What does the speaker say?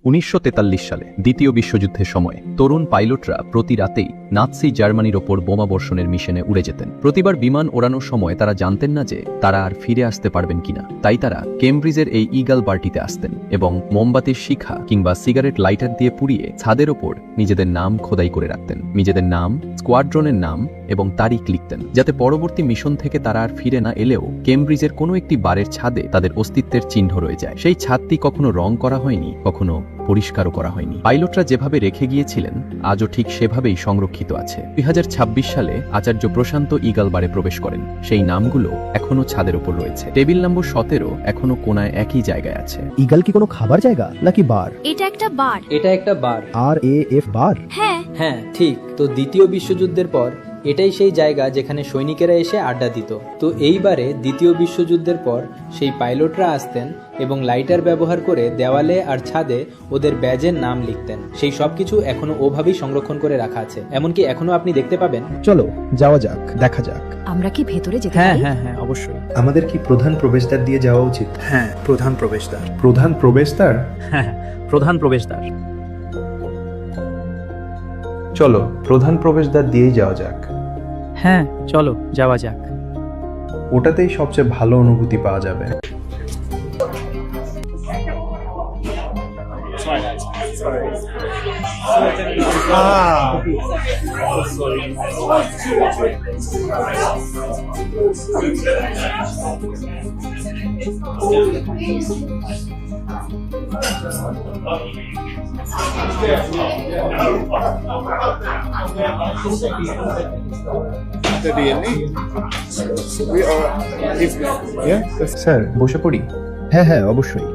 1943 সালে দ্বিতীয় বিশ্বযুদ্ধের সময় তরুণ পাইলটরা প্রতি রাতেই নাৎসি জার্মানির ওপর বোমা বর্ষণের মিশনে উড়ে যেতেন। প্রতিবার বিমান ওড়ানোর সময় তারা জানতেন না যে তারা আর ফিরে আসতে পারবেন কিনা। তাই তারা কেমব্রিজের এই ইগল বার্টিতে আসতেন এবং মোমবাতির শিখা কিংবা সিগারেট লাইটার দিয়ে পুড়িয়ে ছাদের ওপর নিজেদের নাম খোদাই করে রাখতেন। নিজেদের নাম, স্কোয়াড্রনের নাম এবং তারিখ লিখতেন, যাতে পরবর্তী মিশন থেকে তারা আর ফিরে না এলেও কেমব্রিজের কোনো একটি বারের ছাদে তাদের অস্তিত্বের চিহ্ন রয়ে যায়। সেই ছাদটি কখনো রং করা হয়নি, কখনো পরিষ্কারও করা হয়নি। পাইলটরা যেভাবে রেখে গিয়েছিলেন আজও ঠিক সেভাবেই সংরক্ষিত আছে। 2026 সালে আচার্য প্রশান্ত ইগল বারে প্রবেশ করেন। সেই নামগুলো এখনো ছাদের উপর রয়েছে। টেবিল নম্বর 17 এখনো কোনায় একই জায়গায় আছে। ইগল কি কোনো খাবার জায়গা নাকি বার? এটা একটা বার। এটা একটা বার। RAF বার? হ্যাঁ হ্যাঁ ঠিক। তো দ্বিতীয় বিশ্বযুদ্ধের পর এটাই সেই জায়গা যেখানে সৈনিকেরা এসে আড্ডা দিত। তো এইবারে দ্বিতীয় বিশ্বযুদ্ধের পর সেই পাইলটরা আসতেন এবং লাইটার ব্যবহার করে দেওয়ালে আর ছাদে ওদের ব্যাজের নাম লিখতেন। সেই সবকিছু এখনো ওভাবেই সংরক্ষণ করে রাখা আছে, এমনকি এখনো আপনি দেখতে পাবেন। চলো যাওয়া যাক, দেখা যাক। আমরা কি ভেতরে যেতে হ্যাঁ পারি? হ্যাঁ হ্যাঁ অবশ্যই। আমাদের কি প্রধান প্রবেশদ্বার দিয়ে যাওয়া উচিত? হ্যাঁ, প্রধান প্রবেশদ্বার। প্রধান প্রবেশদ্বার? হ্যাঁ, প্রধান প্রবেশদ্বার। চলো প্রধান প্রবেশদ্বার দিয়েই যাওয়া যাক। হ্যাঁ চলো যাওয়া যাক। ওটাতেই সবচেয়ে ভালো অনুভূতি পাওয়া যাবে। স্যার বসে পড়ি? হ্যাঁ হ্যাঁ অবশ্যই।